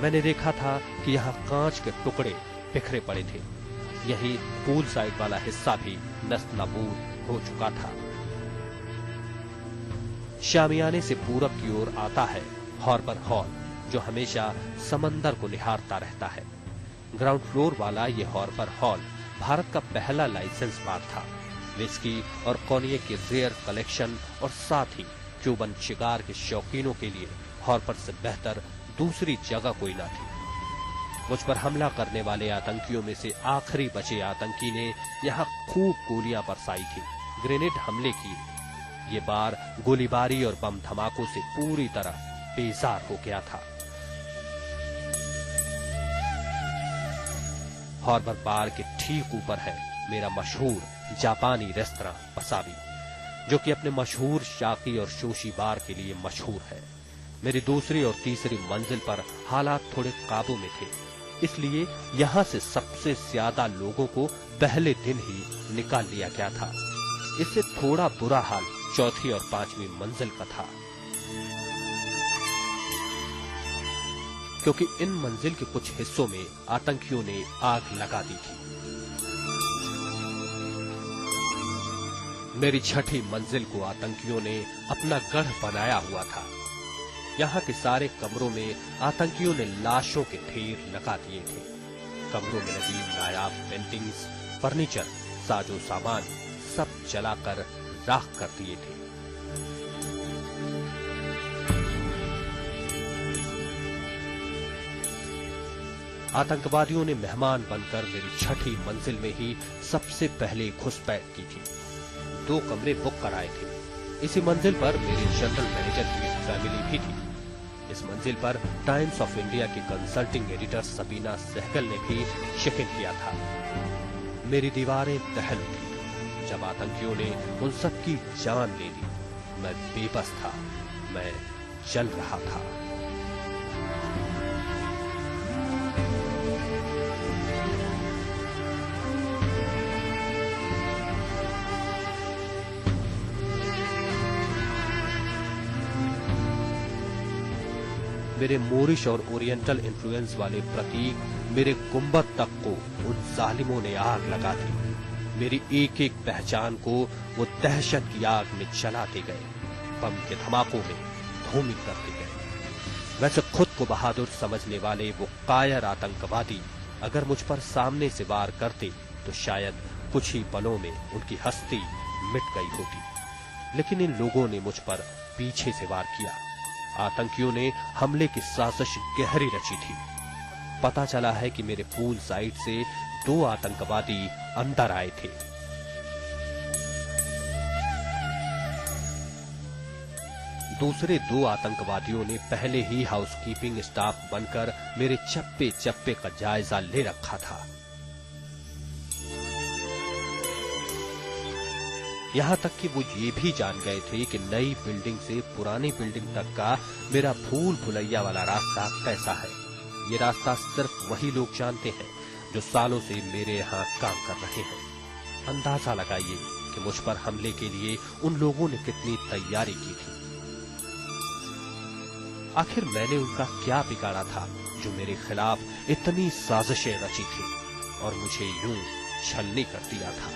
मैंने देखा था कि यहाँ कांच के टुकड़े बिखरे पड़े थे। यही पूल साइड वाला हिस्सा भी नस्त नाबूद हो चुका था। शामियाने से पूरब की ओर आता है हार्बर हॉल, जो हमेशा समंदर को निहारता रहता है। ग्राउंड फ्लोर वाला ये हार्बर हॉल भारत का पहला लाइसेंस बार था। विस्की और कॉन्यक के रेयर कलेक्शन और साथ ही क्यूबन शिकार के शौकीनों के लिए हार्बर से बेहतर दूसरी जगह कोई ना थी। मुझ पर हमला करने वाले आतंकियों में से आखिरी बचे आतंकी ने यहाँ खूब गोलियां बरसाई थी, ग्रेनेड हमले किए। ये बार गोलीबारी और बम धमाकों से पूरी तरह बेजार हो गया था। हार्बर बार के ठीक ऊपर है मेरा मशहूर जापानी रेस्तरां वसाबी, जो कि अपने मशहूर शाकी और शोशी बार के लिए मशहूर है। मेरी दूसरी और तीसरी मंजिल पर हालात थोड़े काबू में थे, इसलिए यहां से सबसे ज्यादा लोगों को पहले दिन ही निकाल लिया गया था। इससे थोड़ा बुरा हाल चौथी और पांचवी मंजिल का था, क्योंकि इन मंजिल के कुछ हिस्सों में आतंकियों ने आग लगा दी थी। मेरी छठी मंजिल को आतंकियों ने अपना गढ़ बनाया हुआ था। यहाँ के सारे कमरों में आतंकियों ने लाशों के ढेर लगा दिए थे। कमरों में लगी नायाब पेंटिंग्स, फर्नीचर, साजो सामान सब जलाकर राख कर दिए थे। आतंकवादियों ने मेहमान बनकर मेरी छठी मंजिल में ही सबसे पहले घुसपैठ की थी। 2 कमरे बुक कराए थे। इसी मंजिल पर मेरे जनरल मैनेजर की फैमिली भी थी। इस मंजिल पर टाइम्स ऑफ इंडिया की कंसल्टिंग एडिटर सबीना सहगल ने भी शिकिन किया था। मेरी दीवारें दहल उठी जब आतंकियों ने उन सबकी जान ले ली। मैं बेबस था, मैं जल रहा था। मेरे मोरिश और ओरिएंटल इन्फ्लुएंस वाले प्रतीक, मेरे गुंबद तक को उन जालिमों ने आग लगा दी। मेरी एक एक पहचान को वो दहशत की आग में जलाते गए, बम के धमाकों में धूमिल करते गए। वैसे खुद को बहादुर समझने वाले वो कायर आतंकवादी अगर मुझ पर सामने से वार करते तो शायद कुछ ही पलों में उनकी हस्ती मिट गई होती। लेकिन इन लोगों ने मुझ पर पीछे से वार किया। आतंकियों ने हमले की साजिश गहरी रची थी। पता चला है कि मेरे पूल साइड से 2 आतंकवादी अंदर आए थे। दूसरे 2 आतंकवादियों ने पहले ही हाउसकीपिंग स्टाफ बनकर मेरे चप्पे चप्पे का जायजा ले रखा था। यहां तक कि वो ये भी जान गए थे कि नई बिल्डिंग से पुरानी बिल्डिंग तक का मेरा भूल भुलैया वाला रास्ता कैसा है। ये रास्ता सिर्फ वही लोग जानते हैं जो सालों से मेरे यहाँ काम कर रहे हैं। अंदाजा लगाइए कि मुझ पर हमले के लिए उन लोगों ने कितनी तैयारी की थी। आखिर मैंने उनका क्या बिगाड़ा था जो मेरे खिलाफ इतनी साजिशें रची थी और मुझे यूं छलनी कर दिया था।